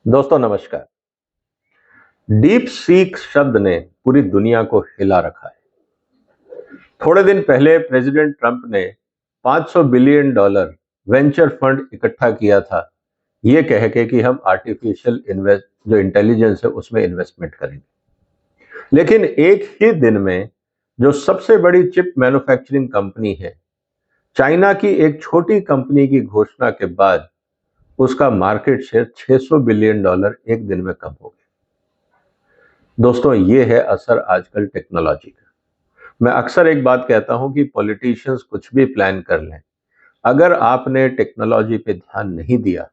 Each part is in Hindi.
दोस्तों नमस्कार। डीप सीक शब्द ने पूरी दुनिया को हिला रखा है। थोड़े दिन पहले प्रेसिडेंट ट्रंप ने 500 बिलियन डॉलर वेंचर फंड इकट्ठा किया था, ये कह के कि हम आर्टिफिशियल इन्वेस्ट जो इंटेलिजेंस है उसमें इन्वेस्टमेंट करेंगे। लेकिन एक ही दिन में जो सबसे बड़ी चिप मैन्युफैक्चरिंग कंपनी है, चाइना की एक छोटी कंपनी की घोषणा के बाद उसका मार्केट शेयर 600 बिलियन डॉलर एक दिन में कम हो गया। दोस्तों, ये है असर आजकल टेक्नोलॉजी का। मैं अक्सर एक बात कहता हूं कि पॉलिटिशियंस कुछ भी प्लान कर लें, अगर आपने टेक्नोलॉजी पे ध्यान नहीं दिया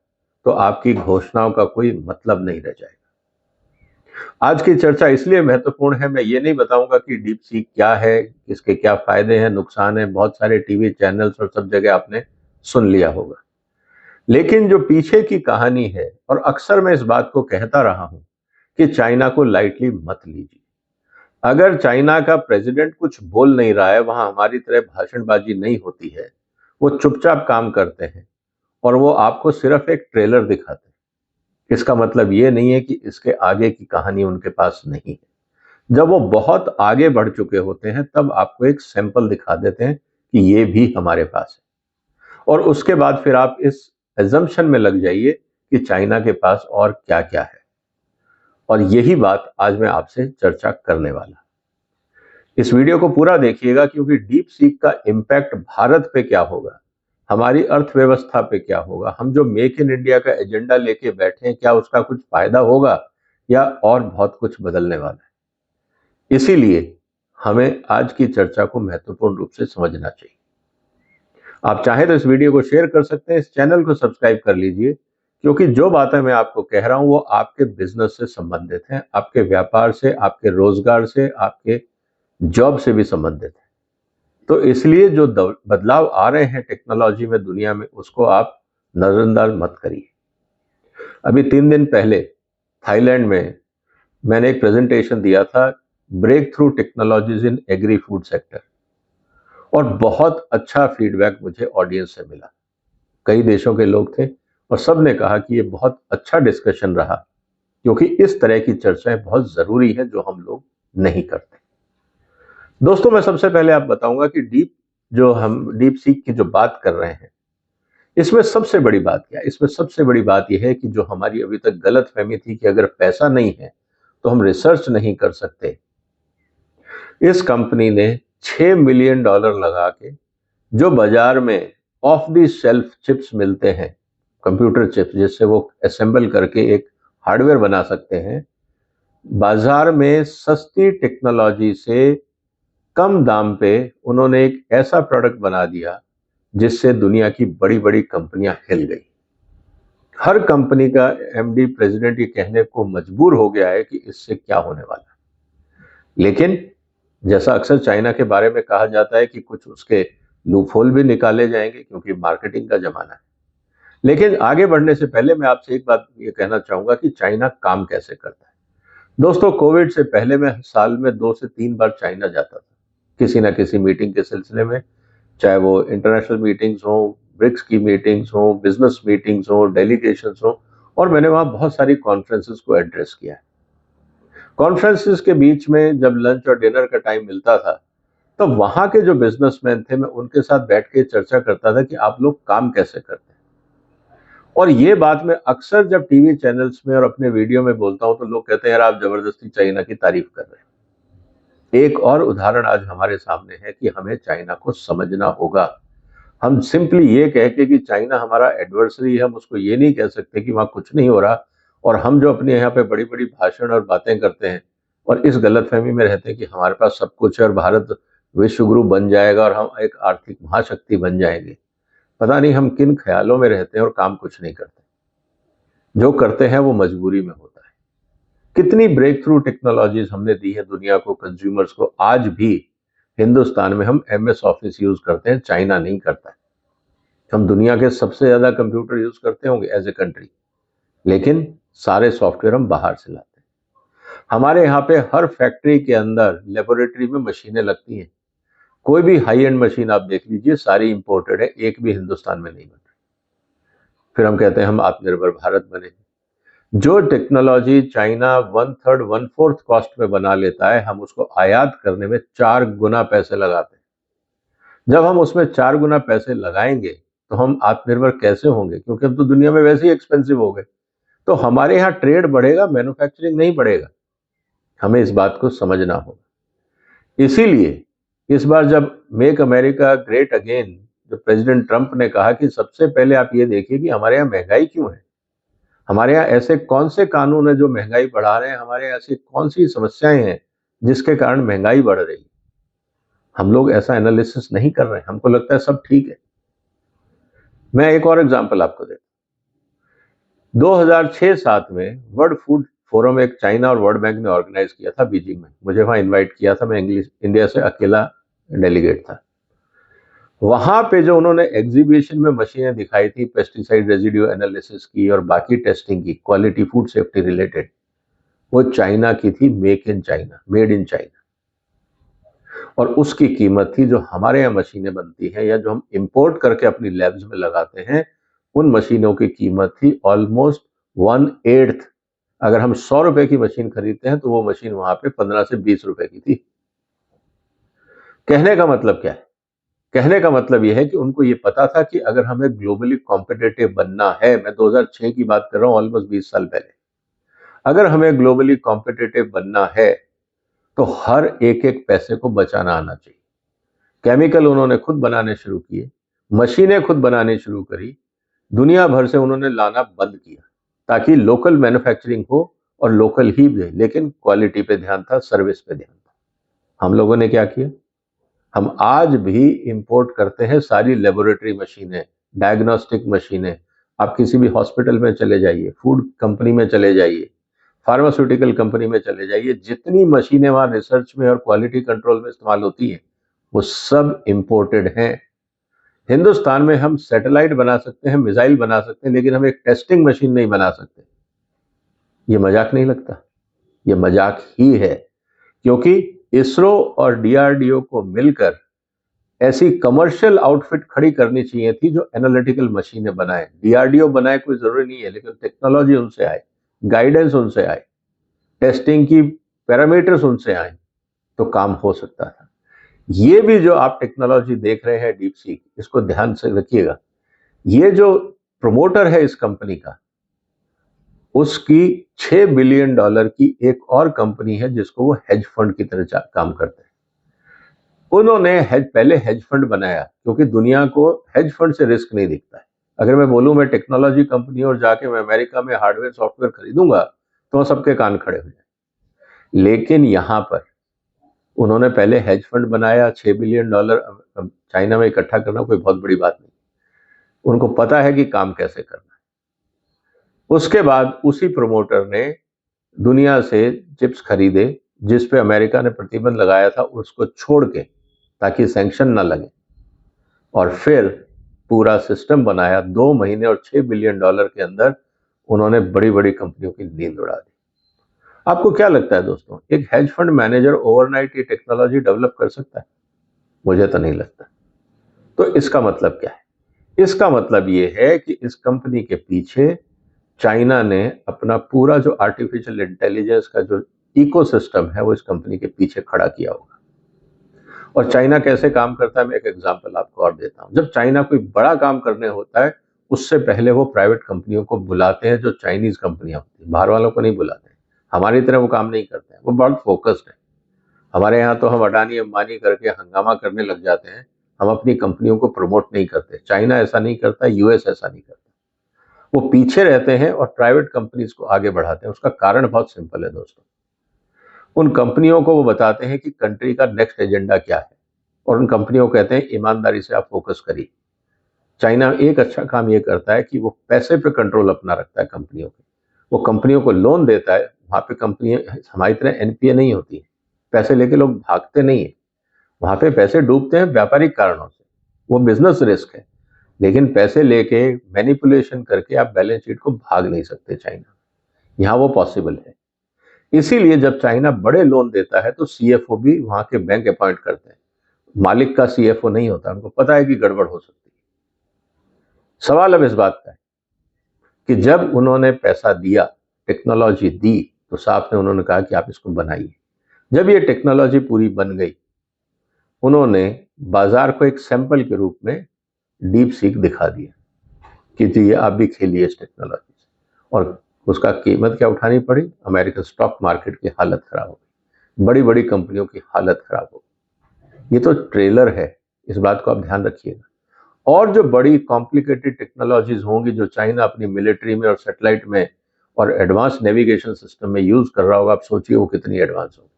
तो आपकी घोषणाओं का कोई मतलब नहीं रह जाएगा। आज की चर्चा इसलिए महत्वपूर्ण है, मैं ये नहीं बताऊंगा कि डीप सीक क्या है, इसके क्या फायदे हैं, नुकसान है। बहुत सारे टीवी चैनल्स और सब जगह आपने सुन लिया होगा। लेकिन जो पीछे की कहानी है, और अक्सर मैं इस बात को कहता रहा हूं कि चाइना को लाइटली मत लीजिए। अगर चाइना का प्रेसिडेंट कुछ बोल नहीं रहा है, वहां हमारी तरह भाषणबाजी नहीं होती है, वो चुपचाप काम करते हैं और वो आपको सिर्फ एक ट्रेलर दिखाते हैं। इसका मतलब ये नहीं है कि इसके आगे की कहानी उनके पास नहीं है। जब वो बहुत आगे बढ़ चुके होते हैं तब आपको एक सैंपल दिखा देते हैं कि ये भी हमारे पास है, और उसके बाद फिर आप इस एजम्पशन में लग जाइए कि चाइना के पास और क्या क्या है। और यही बात आज मैं आपसे चर्चा करने वाला। इस वीडियो को पूरा देखिएगा, क्योंकि डीप सीक का इम्पैक्ट भारत पे क्या होगा, हमारी अर्थव्यवस्था पे क्या होगा, हम जो मेक इन इंडिया का एजेंडा लेके बैठे हैं क्या उसका कुछ फायदा होगा, या और बहुत कुछ बदलने वाला है। इसीलिए हमें आज की चर्चा को महत्वपूर्ण रूप से समझना चाहिए। आप चाहें तो इस वीडियो को शेयर कर सकते हैं, इस चैनल को सब्सक्राइब कर लीजिए, क्योंकि जो बातें मैं आपको कह रहा हूं वो आपके बिजनेस से संबंधित हैं, आपके व्यापार से, आपके रोजगार से, आपके जॉब से भी संबंधित है। तो इसलिए जो बदलाव आ रहे हैं टेक्नोलॉजी में, दुनिया में, उसको आप नजरअंदाज मत करिए। अभी 3 दिन पहले थाईलैंड में मैंने एक प्रेजेंटेशन दिया था, breakthrough technologies in agri food sector, और बहुत अच्छा फीडबैक मुझे ऑडियंस से मिला। कई देशों के लोग थे और सब ने कहा कि ये बहुत अच्छा डिस्कशन रहा, क्योंकि इस तरह की चर्चाएं बहुत जरूरी है जो हम लोग नहीं करते। दोस्तों, मैं सबसे पहले आप बताऊंगा कि हम डीप सीक की जो बात कर रहे हैं, इसमें सबसे बड़ी बात क्या है। इसमें सबसे बड़ी बात यह है कि जो हमारी अभी तक गलत फहमी थी कि अगर पैसा नहीं है तो हम रिसर्च नहीं कर सकते, इस कंपनी ने 6 मिलियन डॉलर लगा के जो बाजार में ऑफ द शेल्फ चिप्स मिलते हैं, कंप्यूटर चिप्स, जिससे वो असेंबल करके एक हार्डवेयर बना सकते हैं, बाजार में सस्ती टेक्नोलॉजी से कम दाम पे उन्होंने एक ऐसा प्रोडक्ट बना दिया जिससे दुनिया की बड़ी बड़ी कंपनियां हिल गई। हर कंपनी का एमडी, प्रेसिडेंट, ये कहने को मजबूर हो गया है कि इससे क्या होने वाला है। लेकिन जैसा अक्सर चाइना के बारे में कहा जाता है कि कुछ उसके लूपहोल भी निकाले जाएंगे, क्योंकि मार्केटिंग का जमाना है। लेकिन आगे बढ़ने से पहले मैं आपसे एक बात ये कहना चाहूंगा कि चाइना काम कैसे करता है। दोस्तों, कोविड से पहले मैं साल में 2 से 3 बार चाइना जाता था, किसी ना किसी मीटिंग के सिलसिले में, चाहे वो इंटरनेशनल मीटिंग्स हो, ब्रिक्स की मीटिंग्स हो, बिजनेस मीटिंग्स हो, डेलीगेशंस हो, और मैंने वहां बहुत सारी कॉन्फ्रेंसेस को एड्रेस किया है। कॉन्फ्रेंसेस के बीच में जब लंच और डिनर का टाइम मिलता था, तो वहां के जो बिजनेसमैन थे, मैं उनके साथ बैठ के चर्चा करता था कि आप लोग काम कैसे करते हैं। और ये बात मैं अक्सर जब टीवी चैनल्स में और अपने वीडियो में बोलता हूं तो लोग कहते हैं यार आप जबरदस्ती चाइना की तारीफ कर रहे हैं। एक और उदाहरण आज हमारे सामने है कि हमें चाइना को समझना होगा। हम सिंपली ये कह के कि चाइना हमारा एडवर्सरी है, हम उसको ये नहीं कह सकते कि वहां कुछ नहीं हो रहा, और हम जो अपने यहाँ पे बड़ी बड़ी भाषण और बातें करते हैं और इस गलतफहमी में रहते हैं कि हमारे पास सब कुछ है और भारत विश्व गुरु बन जाएगा और हम एक आर्थिक महाशक्ति बन जाएंगे। पता नहीं हम किन ख्यालों में रहते हैं और काम कुछ नहीं करते। जो करते हैं वो मजबूरी में होता है। कितनी ब्रेक थ्रू टेक्नोलॉजीज हमने दी है दुनिया को, कंज्यूमर्स को। आज भी हिंदुस्तान में हम MS ऑफिस यूज करते हैं, चाइना नहीं करता है। हम दुनिया के सबसे ज्यादा कंप्यूटर यूज करते होंगे एज ए कंट्री, लेकिन सारे सॉफ्टवेयर हम बाहर से लाते हैं। हमारे यहाँ पे हर फैक्ट्री के अंदर लेबोरेटरी में मशीनें लगती हैं। कोई भी हाई एंड मशीन आप देख लीजिए, सारी इंपोर्टेड है, एक भी हिंदुस्तान में नहीं बन रही। फिर हम कहते हैं हम आत्मनिर्भर भारत बने। जो टेक्नोलॉजी चाइना 1/3 1/4 कॉस्ट में बना लेता है, हम उसको आयात करने में 4 गुना पैसे लगाते हैं। जब हम उसमें 4 गुना पैसे लगाएंगे तो हम आत्मनिर्भर कैसे होंगे, क्योंकि हम तो दुनिया में वैसे ही एक्सपेंसिव हो गए। तो हमारे यहाँ ट्रेड बढ़ेगा, मैन्युफैक्चरिंग नहीं बढ़ेगा। हमें इस बात को समझना होगा। इसीलिए इस बार जब मेक अमेरिका ग्रेट अगेन, जो प्रेसिडेंट ट्रंप ने कहा कि सबसे पहले आप ये देखिए कि हमारे यहाँ महंगाई क्यों है, हमारे यहाँ ऐसे कौन से कानून है जो महंगाई बढ़ा रहे हैं, हमारे यहाँ ऐसी कौन सी समस्याएं हैं जिसके कारण महंगाई बढ़ रही है। हम लोग ऐसा एनालिसिस नहीं कर रहे हैं, हमको लगता है सब ठीक है। मैं एक और एग्जांपल आपको देता हूं। 2006-7 में वर्ल्ड फूड फोरम एक चाइना और वर्ल्ड बैंक ने ऑर्गेनाइज किया था बीजिंग में। मुझे वहां इनवाइट किया था, मैं इंडिया से अकेला डेलीगेट था। वहां पे जो उन्होंने एग्जीबिशन में मशीनें दिखाई थी पेस्टिसाइड रेजिड्यू एनालिसिस की और बाकी टेस्टिंग की, क्वालिटी फूड सेफ्टी रिलेटेड, वो चाइना की थी, make in China, made in China. और उसकी कीमत थी, जो हमारे यहाँ मशीनें बनती हैं या जो हम इंपोर्ट करके अपनी लैब्स में लगाते हैं, उन मशीनों की कीमत थी ऑलमोस्ट 1/8। अगर हम 100 रुपए की मशीन खरीदते हैं तो वो मशीन वहां पे 15 से 20 रुपए की थी। कहने का मतलब क्या है? कहने का मतलब यह है कि उनको ये पता था कि अगर हमें ग्लोबली कॉम्पिटिटिव बनना है, मैं 2006 की बात कर रहा हूं, ऑलमोस्ट 20 साल पहले, अगर हमें ग्लोबली कॉम्पिटिटिव बनना है तो हर एक एक पैसे को बचाना आना चाहिए। केमिकल उन्होंने खुद बनाने शुरू किए, मशीनें खुद बनानी शुरू करी, दुनिया भर से उन्होंने लाना बंद किया ताकि लोकल मैन्युफैक्चरिंग हो और लोकल ही भी, लेकिन क्वालिटी पे ध्यान था, सर्विस पे ध्यान था। हम लोगों ने क्या किया? हम आज भी इंपोर्ट करते हैं सारी लेबोरेटरी मशीनें, डायग्नोस्टिक मशीनें। आप किसी भी हॉस्पिटल में चले जाइए, फूड कंपनी में चले जाइए, फार्मास्यूटिकल कंपनी में चले जाइए, जितनी मशीनें वहां रिसर्च में और क्वालिटी कंट्रोल में इस्तेमाल होती है वो सब इंपोर्टेड हैं। हिंदुस्तान में हम सैटेलाइट बना सकते हैं, मिसाइल बना सकते हैं, लेकिन हम एक टेस्टिंग मशीन नहीं बना सकते। ये मजाक नहीं लगता? ये मजाक ही है, क्योंकि इसरो और डीआरडीओ को मिलकर ऐसी कमर्शियल आउटफिट खड़ी करनी चाहिए थी जो एनालिटिकल मशीनें बनाए। डीआरडीओ बनाए कोई जरूरी नहीं है, लेकिन टेक्नोलॉजी उनसे आए, गाइडेंस उनसे आए, टेस्टिंग की पैरामीटर्स उनसे आए तो काम हो सकता था। ये भी जो आप टेक्नोलॉजी देख रहे हैं डीप सीक, इसको ध्यान से रखिएगा। ये जो प्रमोटर है इस कंपनी का, उसकी $6 बिलियन की एक और कंपनी है जिसको वो हेज फंड की तरह काम करते हैं। उन्होंने पहले हेज फंड बनाया क्योंकि दुनिया को हेज फंड से रिस्क नहीं दिखता है। अगर मैं बोलूं मैं टेक्नोलॉजी कंपनी और जाके मैं अमेरिका में हार्डवेयर सॉफ्टवेयर खरीदूंगा तो सबके कान खड़े हो जाए। लेकिन यहां पर उन्होंने पहले हेज फंड बनाया, $6 बिलियन चाइना में इकट्ठा करना कोई बहुत बड़ी बात नहीं। उनको पता है कि काम कैसे करना है। उसके बाद उसी प्रमोटर ने दुनिया से चिप्स खरीदे जिस पे अमेरिका ने प्रतिबंध लगाया था, उसको छोड़ के, ताकि सैंक्शन ना लगे, और फिर पूरा सिस्टम बनाया। 2 महीने और $6 बिलियन के अंदर उन्होंने बड़ी बड़ी कंपनियों की नींद उड़ा दी। आपको क्या लगता है दोस्तों, एक हेज फंड मैनेजर ओवरनाइट ये टेक्नोलॉजी डेवलप कर सकता है? मुझे तो नहीं लगता। तो इसका मतलब क्या है? इसका मतलब ये है कि इस कंपनी के पीछे चाइना ने अपना पूरा जो आर्टिफिशियल इंटेलिजेंस का जो इकोसिस्टम है वो इस कंपनी के पीछे खड़ा किया होगा। और चाइना कैसे काम करता है, मैं एक एग्जांपल आपको और देता हूं। जब चाइना कोई बड़ा काम करने होता है, उससे पहले वो प्राइवेट कंपनियों को बुलाते हैं, जो चाइनीज कंपनियां होती हैं, बाहर वालों को नहीं बुलाते हैं। हमारी तरह वो काम नहीं करते हैं, वो बहुत फोकस्ड है। हमारे यहाँ तो हम अडानी अंबानी करके हंगामा करने लग जाते हैं, हम अपनी कंपनियों को प्रमोट नहीं करते। चाइना ऐसा नहीं करता, यूएस ऐसा नहीं करता। वो पीछे रहते हैं और प्राइवेट कंपनीज को आगे बढ़ाते हैं। उसका कारण बहुत सिंपल है दोस्तों। उन कंपनियों को वो बताते हैं कि कंट्री का नेक्स्ट एजेंडा क्या है, और उन कंपनियों को कहते हैं ईमानदारी से आप फोकस करिए। चाइना एक अच्छा काम ये करता है कि वो पैसे पे कंट्रोल अपना रखता है कंपनियों के। वो कंपनियों को लोन देता है, वहां पे कंपनियां हमारी तरह एनपीए नहीं होती है, पैसे लेके लोग भागते नहीं है। वहां पे पैसे डूबते हैं व्यापारिक कारणों से, वो बिजनेस रिस्क है। लेकिन पैसे लेके मैनिपुलेशन करके आप बैलेंस शीट को भाग नहीं सकते चाइना। यहाँ वो पॉसिबल है। इसीलिए जब चाइना बड़े लोन देता है तो सीएफओ भी वहां के बैंक अपॉइंट करते हैं। मालिक का सीएफओ नहीं होता, उनको पता है कि गड़बड़ हो सकती है। सवाल अब इस बात का है कि जब उन्होंने पैसा दिया टेक्नोलॉजी दी तो साफ ने उन्होंने कहा कि आप इसको बनाइए। जब ये टेक्नोलॉजी पूरी बन गई, उन्होंने बाजार को एक सैंपल के रूप में डीप सीक दिखा दिया कि जी आप भी खेलिए इस टेक्नोलॉजी से, और उसका कीमत क्या उठानी पड़ी? अमेरिकन स्टॉक मार्केट की हालत खराब हो गई, बड़ी बड़ी कंपनियों की हालत खराब हो गई। ये तो ट्रेलर है, इस बात को आप ध्यान रखिएगा। और जो बड़ी कॉम्प्लिकेटेड टेक्नोलॉजीज होंगी जो चाइना अपनी मिलिट्री में और सैटेलाइट में और एडवांस नेविगेशन सिस्टम में यूज कर रहा होगा, आप सोचिए वो कितनी एडवांस होगी।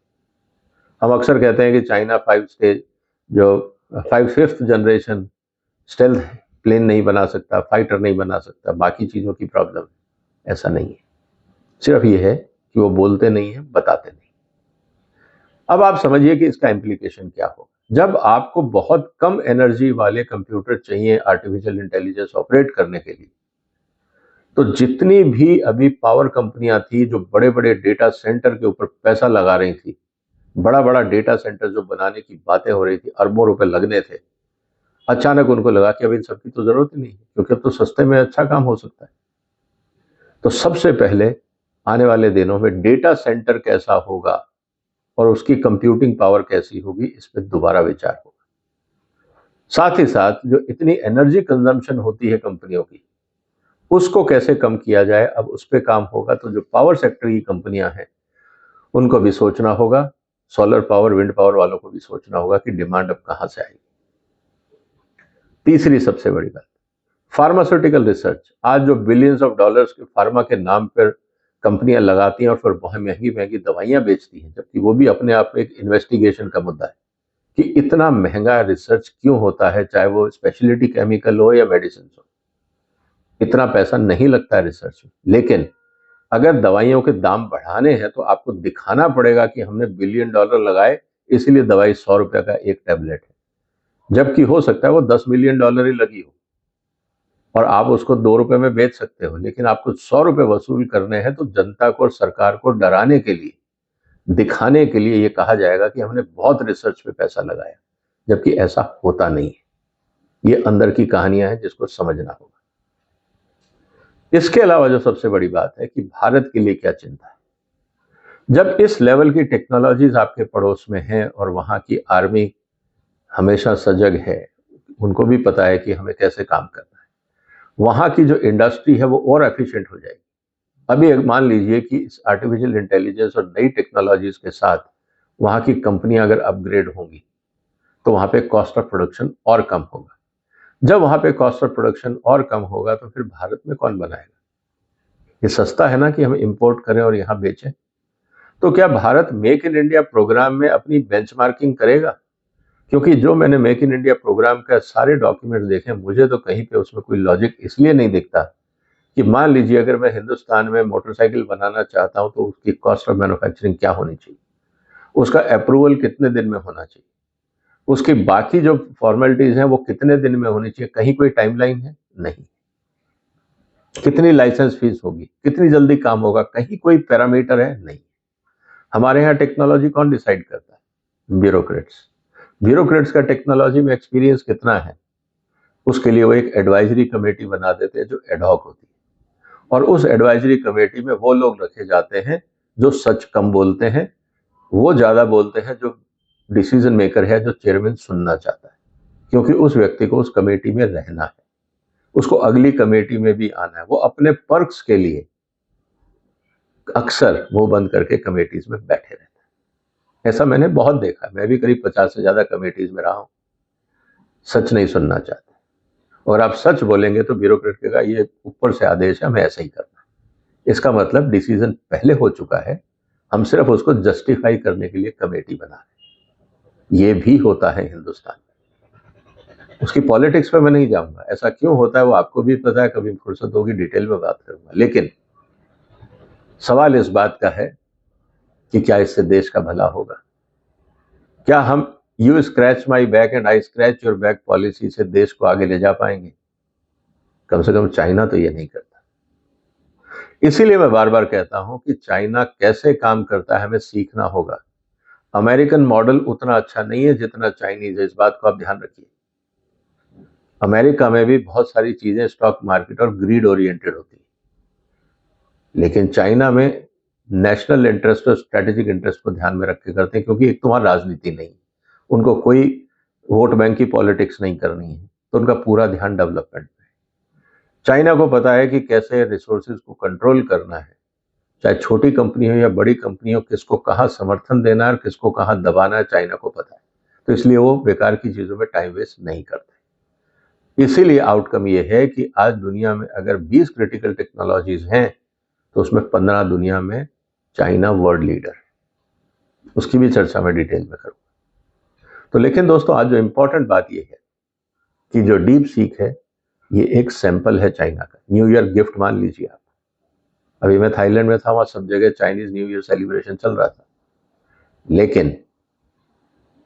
हम अक्सर कहते हैं कि China 5th generation stealth plane नहीं बना सकता, फाइटर नहीं बना सकता, बाकी चीजों की प्रॉब्लम है। ऐसा नहीं है, सिर्फ ये है कि वो बोलते नहीं है, बताते नहीं। अब आप समझिए कि इसका इम्प्लीकेशन क्या होगा। जब आपको बहुत कम एनर्जी वाले कंप्यूटर चाहिए आर्टिफिशियल इंटेलिजेंस ऑपरेट करने के लिए, तो जितनी भी अभी पावर कंपनियां थी जो बड़े बड़े डेटा सेंटर के ऊपर पैसा लगा रही थी, बड़ा बड़ा डेटा सेंटर जो बनाने की बातें हो रही थी, अरबों रुपए लगने थे, अचानक उनको लगा कि अब इन सबकी तो जरूरत ही नहीं है, क्योंकि अब तो सस्ते में अच्छा काम हो सकता है। तो सबसे पहले आने वाले दिनों में डेटा सेंटर कैसा होगा और उसकी कंप्यूटिंग पावर कैसी होगी, इस पर दोबारा विचार होगा। साथ ही साथ जो इतनी एनर्जी कंजम्पशन होती है कंपनियों की, उसको कैसे कम किया जाए, अब उस पर काम होगा। तो जो पावर सेक्टर की कंपनियां हैं उनको भी सोचना होगा, सोलर पावर विंड पावर वालों को भी सोचना होगा कि डिमांड अब कहां से आएगी। तीसरी सबसे बड़ी बात, फार्मास्यूटिकल रिसर्च। आज जो बिलियंस ऑफ डॉलर्स के फार्मा के नाम पर कंपनियां लगाती हैं और फिर बहुत महंगी महंगी दवाइयां बेचती हैं, जबकि वो भी अपने आप में एक इन्वेस्टिगेशन का मुद्दा है कि इतना महंगा रिसर्च क्यों होता है, चाहे वो स्पेशलिटी केमिकल हो या मेडिसिन हो। इतना पैसा नहीं लगता है रिसर्च में, लेकिन अगर दवाइयों के दाम बढ़ाने हैं तो आपको दिखाना पड़ेगा कि हमने $1 बिलियन लगाए, इसीलिए दवाई ₹100 का एक टैबलेट है, जबकि हो सकता है वो $10 बिलियन ही लगी हो और आप उसको ₹2 में बेच सकते हो, लेकिन आपको ₹100 वसूल करने हैं। तो जनता को और सरकार को डराने के लिए, दिखाने के लिए ये कहा जाएगा कि हमने बहुत रिसर्च पे पैसा लगाया, जबकि ऐसा होता नहीं है। ये अंदर की कहानियां हैं जिसको समझना होगा। इसके अलावा जो सबसे बड़ी बात है कि भारत के लिए क्या चिंता है। जब इस लेवल की टेक्नोलॉजीज आपके पड़ोस में हैं और वहां की आर्मी हमेशा सजग है, उनको भी पता है कि हमें कैसे काम करना है, वहां की जो इंडस्ट्री है वो और एफिशिएंट हो जाएगी। अभी मान लीजिए कि इस आर्टिफिशियल इंटेलिजेंस और नई टेक्नोलॉजीज के साथ वहां की कंपनियां अगर अपग्रेड होंगी तो वहां पे कॉस्ट ऑफ प्रोडक्शन और कम होगा। जब वहां पे कॉस्ट ऑफ प्रोडक्शन और कम होगा तो फिर भारत में कौन बनाएगा? ये सस्ता है ना कि हम इंपोर्ट करें और यहां बेचें। तो क्या Bharat make in India programme में अपनी बेंचमार्किंग करेगा? क्योंकि जो मैंने मेक इन इंडिया प्रोग्राम का सारे डॉक्यूमेंट्स देखे, मुझे तो कहीं पे उसमें कोई लॉजिक इसलिए नहीं दिखता कि मान लीजिए अगर मैं हिंदुस्तान में मोटरसाइकिल बनाना चाहता हूं तो उसकी कॉस्ट ऑफ मैन्युफैक्चरिंग क्या होनी चाहिए, उसका अप्रूवल कितने दिन में होना चाहिए, उसकी बाकी जो फॉर्मेलिटीज हैं वो कितने दिन में होनी चाहिए, कहीं कोई टाइमलाइन है? नहीं। कितनी लाइसेंस फीस होगी, कितनी जल्दी काम होगा, कहीं कोई पैरामीटर है? नहीं। हमारे यहाँ टेक्नोलॉजी कौन डिसाइड करता है? ब्यूरोक्रेट्स। ब्यूरोक्रेट्स का टेक्नोलॉजी में एक्सपीरियंस कितना है, उसके लिए वो एक एडवाइजरी कमेटी बना देते हैं जो एडहॉक होती है, और उस एडवाइजरी कमेटी में वो लोग रखे जाते हैं जो सच कम बोलते हैं, वो ज्यादा बोलते हैं जो डिसीजन मेकर है, जो चेयरमैन सुनना चाहता है, क्योंकि उस व्यक्ति को उस कमेटी में रहना है, उसको अगली कमेटी में भी आना है। वो अपने पर्क्स के लिए अक्सर मुंह बंद करके कमेटीज में बैठे रहते हैं। ऐसा मैंने बहुत देखा, मैं भी करीब 50 से ज्यादा कमेटीज में रहा हूं। सच नहीं सुनना चाहते, और आप सच बोलेंगे तो ब्यूरोक्रेट कहेगा ये ऊपर से आदेश है, हमें ऐसा ही करना है। इसका मतलब डिसीजन पहले हो चुका है, हम सिर्फ उसको जस्टिफाई करने के लिए कमेटी बना रहे हैं। ये भी होता है हिंदुस्तान में। उसकी पॉलिटिक्स पे मैं नहीं जाऊंगा, ऐसा क्यों होता है वो आपको भी पता है, कभी फुर्सत होगी डिटेल में बात करूंगा। लेकिन सवाल इस बात का है कि क्या इससे देश का भला होगा? क्या हम you scratch my back and I scratch your back policy से देश को आगे ले जा पाएंगे? कम से कम चाइना तो ये नहीं करता। इसीलिए मैं बार बार कहता हूं कि चाइना कैसे काम करता है हमें सीखना होगा। अमेरिकन मॉडल उतना अच्छा नहीं है जितना चाइनीज है, इस बात को आप ध्यान रखिए। अमेरिका में भी बहुत सारी चीजें स्टॉक मार्केट और ग्रीड ओरिएंटेड होती है। लेकिन चाइना में नेशनल इंटरेस्ट और स्ट्रेटेजिक इंटरेस्ट को ध्यान में रख के करते हैं, क्योंकि एक तो वहां राजनीति नहीं, उनको कोई वोट बैंक की पॉलिटिक्स नहीं करनी है, तो उनका पूरा ध्यान डेवलपमेंट पे है। चाइना को पता है कि कैसे रिसोर्सेज को कंट्रोल करना है, चाहे छोटी कंपनी हो या बड़ी कंपनी हो, किसको कहाँ समर्थन देना है और किसको कहाँ दबाना है, चाइना को पता है। तो इसलिए वो बेकार की चीजों में टाइम वेस्ट नहीं करते। इसीलिए आउटकम ये है कि आज दुनिया में अगर 20 क्रिटिकल टेक्नोलॉजीज हैं तो उसमें 15 दुनिया में चाइना वर्ल्ड लीडर है। उसकी भी चर्चा मैं डिटेल में करूंगा। तो लेकिन दोस्तों, आज जो इंपॉर्टेंट बात यह है कि जो डीप सीक है ये एक सैंपल है चाइना का। न्यू ईयर गिफ्ट मान लीजिए आप। अभी मैं थाईलैंड में था, वहां सब जगह चाइनीज न्यू ईयर सेलिब्रेशन चल रहा था। लेकिन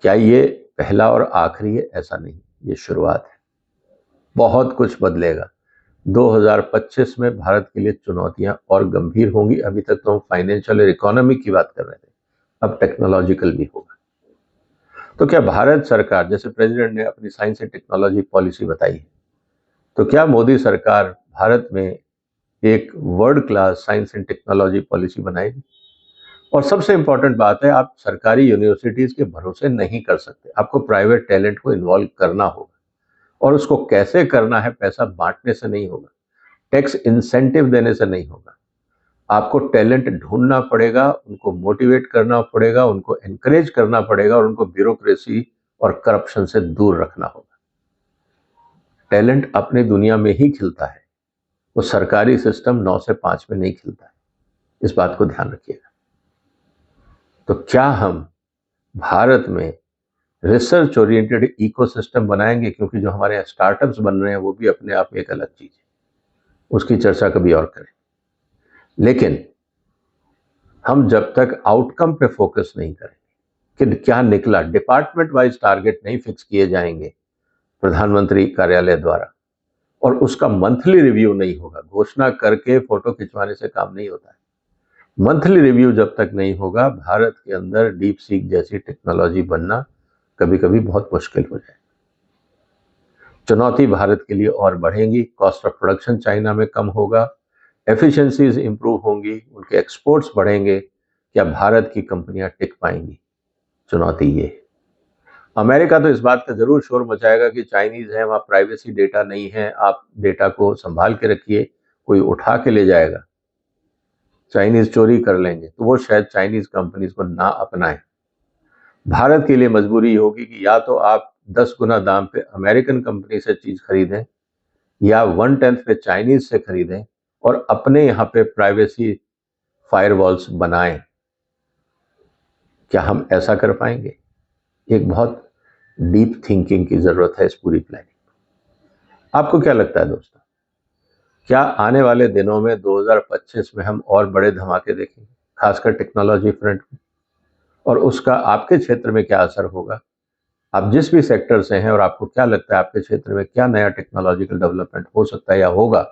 क्या ये पहला और आखिरी है? ऐसा नहीं, ये शुरुआत है। बहुत कुछ बदलेगा। 2025 में भारत के लिए चुनौतियां और गंभीर होंगी। अभी तक तो हम फाइनेंशियल और इकोनॉमिक की बात कर रहे थे, अब टेक्नोलॉजिकल भी होगा। तो क्या भारत सरकार, जैसे प्रेसिडेंट ने अपनी साइंस एंड टेक्नोलॉजी पॉलिसी बताई है, तो क्या मोदी सरकार भारत में एक world class science and technology policy बनाएगी? और सबसे इंपॉर्टेंट बात है, आप सरकारी यूनिवर्सिटीज के भरोसे नहीं कर सकते, आपको प्राइवेट टैलेंट को इन्वॉल्व करना होगा। और उसको कैसे करना है? पैसा बांटने से नहीं होगा, टैक्स इंसेंटिव देने से नहीं होगा। आपको टैलेंट ढूंढना पड़ेगा, उनको मोटिवेट करना पड़ेगा, उनको एनकरेज करना पड़ेगा और उनको ब्यूरोक्रेसी और करप्शन से दूर रखना होगा। टैलेंट अपनी दुनिया में ही खिलता है, वो सरकारी सिस्टम 9 से 5 में नहीं खिलता है। इस बात को ध्यान रखिएगा। तो क्या हम भारत में रिसर्च ओरिएंटेड इकोसिस्टम बनाएंगे? क्योंकि जो हमारे यहाँ स्टार्टअप्स बन रहे हैं वो भी अपने आप में एक अलग चीज है, उसकी चर्चा कभी और करें। लेकिन हम जब तक आउटकम पे फोकस नहीं करेंगे कि क्या निकला, डिपार्टमेंट वाइज टारगेट नहीं फिक्स किए जाएंगे प्रधानमंत्री कार्यालय द्वारा, और उसका मंथली रिव्यू नहीं होगा, घोषणा करके फोटो खिंचवाने से काम नहीं होता है। मंथली रिव्यू जब तक नहीं होगा, भारत के अंदर डीप सीक जैसी टेक्नोलॉजी बनना कभी कभी बहुत मुश्किल हो जाए। चुनौती भारत के लिए और बढ़ेंगी, कॉस्ट ऑफ प्रोडक्शन चाइना में कम होगा, एफिशिएंसीज इंप्रूव होंगी, उनके एक्सपोर्ट्स बढ़ेंगे। क्या भारत की कंपनियां टिक पाएंगी? चुनौती ये है। अमेरिका तो इस बात का जरूर शोर मचाएगा कि चाइनीज है, वहां प्राइवेसी डेटा नहीं है, आप डेटा को संभाल के रखिए, कोई उठा के ले जाएगा, चाइनीज चोरी कर लेंगे, तो वो शायद चाइनीज कंपनीज को ना अपनाएं। भारत के लिए मजबूरी होगी कि या तो आप 10 गुना दाम पे अमेरिकन कंपनी से चीज खरीदें या 1/10 पे चाइनीज से खरीदें और अपने यहाँ पे प्राइवेसी फायरवॉल्स बनाएं। क्या हम ऐसा कर पाएंगे? एक बहुत डीप थिंकिंग की जरूरत है इस पूरी प्लानिंग। आपको क्या लगता है दोस्तों, क्या आने वाले दिनों में 2025 में हम और बड़े धमाके देखेंगे, खासकर टेक्नोलॉजी फ्रंट में? और उसका आपके क्षेत्र में क्या असर होगा? आप जिस भी सेक्टर से हैं और आपको क्या लगता है आपके क्षेत्र में क्या नया टेक्नोलॉजिकल डेवलपमेंट हो सकता है या होगा,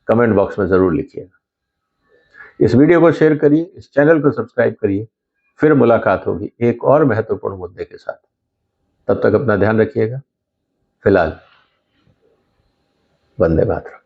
कमेंट बॉक्स में जरूर लिखिएगा। इस वीडियो को शेयर करिए, इस चैनल को सब्सक्राइब करिए। फिर मुलाकात होगी एक और महत्वपूर्ण मुद्दे के साथ। तब तक अपना ध्यान रखिएगा। फिलहाल वंदे मातरम।